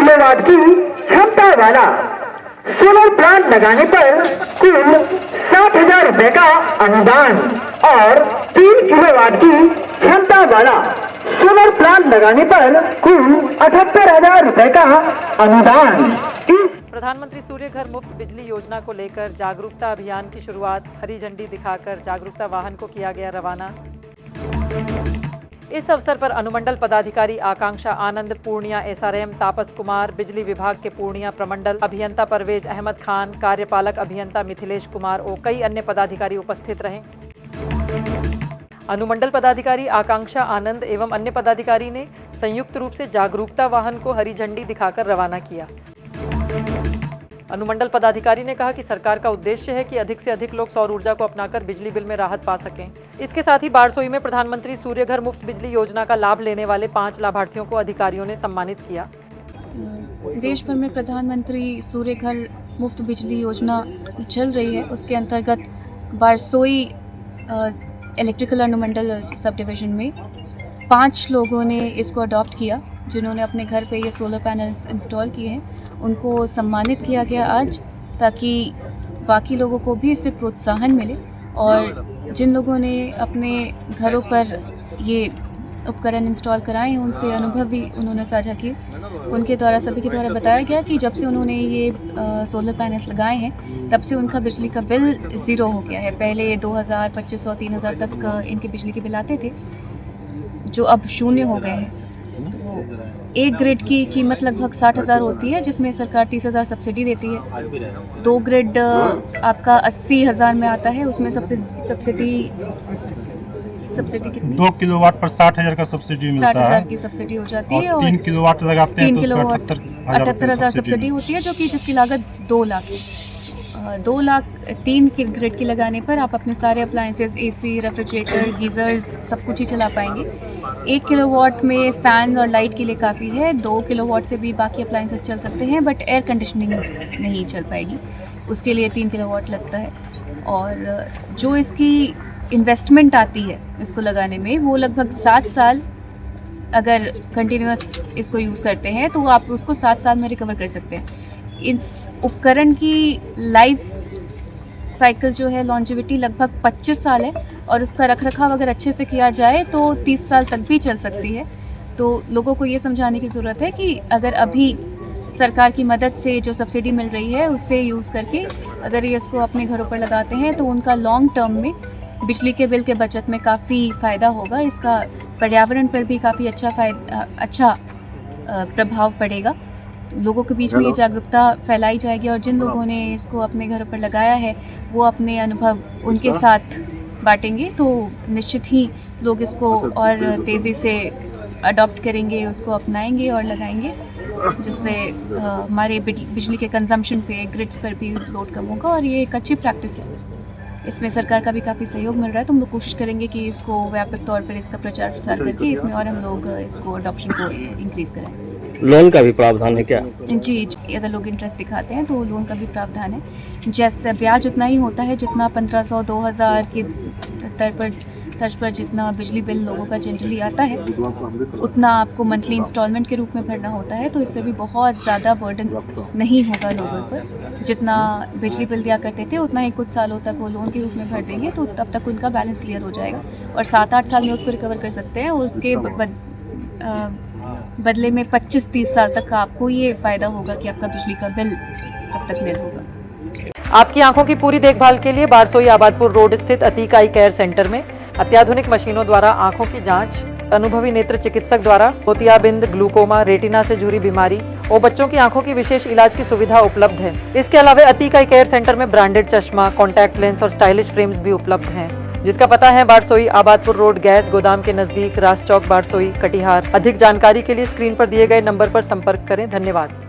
Kilowatt की क्षमता वाला सोलर प्लांट लगाने पर कुल 60,000 रुपए का अनुदान और 3 किलोवाट की क्षमता वाला सोलर प्लांट लगाने पर कुल 78,000 रुपए का अनुदान। प्रधानमंत्री सूर्य घर मुफ्त बिजली योजना को लेकर जागरूकता अभियान की शुरुआत, हरी झंडी दिखाकर जागरूकता वाहन को किया गया रवाना। इस अवसर पर अनुमंडल पदाधिकारी आकांक्षा आनंद, पूर्णिया SRM तापस कुमार, बिजली विभाग के पूर्णिया प्रमंडल अभियंता परवेज अहमद खान, कार्यपालक अभियंता मिथिलेश कुमार और कई अन्य पदाधिकारी उपस्थित रहे। अनुमंडल पदाधिकारी आकांक्षा आनंद एवं अन्य पदाधिकारी ने संयुक्त रूप से जागरूकता वाहन को हरी झंडी दिखाकर रवाना किया। अनुमंडल पदाधिकारी ने कहा कि सरकार का उद्देश्य है कि अधिक से अधिक लोग सौर ऊर्जा को अपनाकर बिजली बिल में राहत पा सकें। इसके साथ ही बारसोई में प्रधानमंत्री सूर्य घर मुफ्त बिजली योजना का लाभ लेने वाले 5 लाभार्थियों को अधिकारियों ने सम्मानित किया। देश भर में प्रधानमंत्री सूर्य घर मुफ्त बिजली योजना चल रही है। उसके अंतर्गत बारसोई इलेक्ट्रिकल अनुमंडल सब डिवीज़न में 5 लोगों ने इसको अडॉप्ट किया, जिन्होंने अपने घर पे ये सोलर पैनल्स इंस्टॉल किए हैं। उनको सम्मानित किया गया आज, ताकि बाकी लोगों को भी इससे प्रोत्साहन मिले और जिन लोगों ने अपने घरों पर ये उपकरण इंस्टॉल कराए हैं उनसे अनुभव भी उन्होंने साझा किए। उनके द्वारा सभी के द्वारा बताया गया कि जब से उन्होंने ये सोलर पैनल्स लगाए हैं तब से उनका बिजली का बिल ज़ीरो हो गया है। पहले 2,000, 2,500, 3,000 तक इनके बिजली के बिल आते थे, जो अब शून्य हो गए हैं। तो एक ग्रिड की कीमत लगभग 60,000 होती है, जिसमें सरकार 30,000 सब्सिडी देती है। 2 ग्रिड आपका 80,000 में आता है, उसमें सब्सिडी कितनी? 2 किलोवाट पर 60,000 का सब्सिडी मिलता है। 60,000 की सब्सिडी हो जाती है। और 3 किलोवाट लगाते हैं तो उसमें 78,000 सब्सिडी होती है, जो कि जिसकी लागत 2 लाख है। 2 लाख 3 ग्रिड की लगाने पर आप अपने सारे अप्लायंसेस, AC, रेफ्रिजरेटर, गीज़र्स सब कुछ ही चला पाएंगे। 1 किलोवाट में फ़ैन और लाइट के लिए काफ़ी है। 2 किलोवाट से भी बाकी अप्लायंसेस चल सकते हैं, बट एयर कंडीशनिंग नहीं चल पाएगी, उसके लिए 3 किलोवाट लगता है। और जो इसकी इन्वेस्टमेंट आती है इसको लगाने में, वो लगभग 7 साल अगर कंटिन्यूस इसको यूज़ करते हैं तो आप उसको 7 साल में रिकवर कर सकते हैं। इस उपकरण की लाइफ साइकिल जो है, लॉन्जिविटी लगभग 25 साल है और उसका रखरखाव अगर अच्छे से किया जाए तो 30 साल तक भी चल सकती है। तो लोगों को ये समझाने की ज़रूरत है कि अगर अभी सरकार की मदद से जो सब्सिडी मिल रही है उससे यूज़ करके अगर ये इसको अपने घरों पर लगाते हैं तो उनका लॉन्ग टर्म में बिजली के बिल के बचत में काफ़ी फ़ायदा होगा। इसका पर्यावरण पर भी काफ़ी अच्छा प्रभाव पड़ेगा। लोगों के बीच में ये जागरूकता फैलाई जाएगी और जिन लोगों ने इसको अपने घरों पर लगाया है वो अपने अनुभव उनके साथ बांटेंगे, तो निश्चित ही लोग इसको और तेज़ी से अडॉप्ट करेंगे, उसको अपनाएंगे और लगाएंगे, जिससे हमारे बिजली के कंजम्पशन पे, ग्रिड्स पर भी लोड कम होगा। और ये एक अच्छी प्रैक्टिस है, इसमें सरकार का भी काफ़ी सहयोग मिल रहा है। तो हम लोग कोशिश करेंगे कि इसको व्यापक तौर पर इसका प्रचार प्रसार करके इसमें और हम लोग इसको अडॉप्शन को इंक्रीज़ करें। लोन का भी प्रावधान है क्या? जी, अगर लोग इंटरेस्ट दिखाते हैं तो लोन का भी प्रावधान है। जैसे ब्याज उतना ही होता है जितना 1,500, 2,000 की तर्ज पर जितना बिजली बिल लोगों का जनरली आता है, उतना आपको मंथली इंस्टॉलमेंट के रूप में भरना होता है। तो इससे भी बहुत ज़्यादा बर्डन नहीं होगा लोगों पर। जितना बिजली बिल दिया करते थे उतना ही कुछ सालों तक वो लोन के रूप में भर देंगे, तो तब तक उनका बैलेंस क्लियर हो जाएगा और 7-8 साल में उसको रिकवर कर सकते हैं। और उसके बदले में 25-30 साल तक का आपको ये फ़ायदा होगा कि आपका बिजली का बिल तब तक निल होगा। आपकी आंखों की पूरी देखभाल के लिए बारसोई आबादपुर रोड स्थित अतीक आई केयर सेंटर में अत्याधुनिक मशीनों द्वारा आंखों की जांच, अनुभवी नेत्र चिकित्सक द्वारा मोतियाबिंद, ग्लूकोमा, रेटिना से जुड़ी बीमारी और बच्चों की आंखों की विशेष इलाज की सुविधा उपलब्ध है। इसके अलावा अतीक आई केयर सेंटर में ब्रांडेड चश्मा, कॉन्टैक्ट लेंस और स्टाइलिश फ्रेम्स भी उपलब्ध हैं, जिसका पता है बारसोई आबादपुर रोड, गैस गोदाम के नजदीक, रास चौक, बारसोई, कटिहार। अधिक जानकारी के लिए स्क्रीन पर दिए गए नंबर पर संपर्क करें। धन्यवाद।